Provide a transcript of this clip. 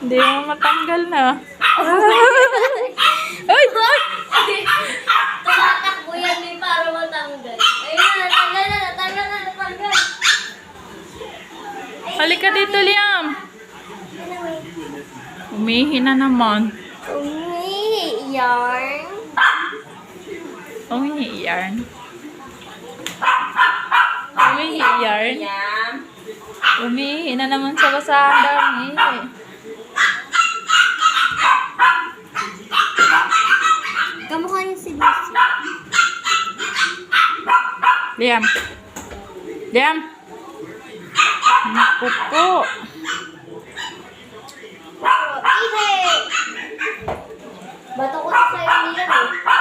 Hindi mo matanggal na. Ay! Tumatakbo yan eh para matanggal. Ayun na, natanggal na, natanggal na, natanggal. Halika dito, Liam. Umihi na naman. Yarn. Umihi yarn. Umihi yarn. Yum. Umihi na naman sa basahan daw. Umihi. Kamukha niya si Lucy. Liam. Liam. Naku po. Ihe! Bato ko sa sa'yo nila eh.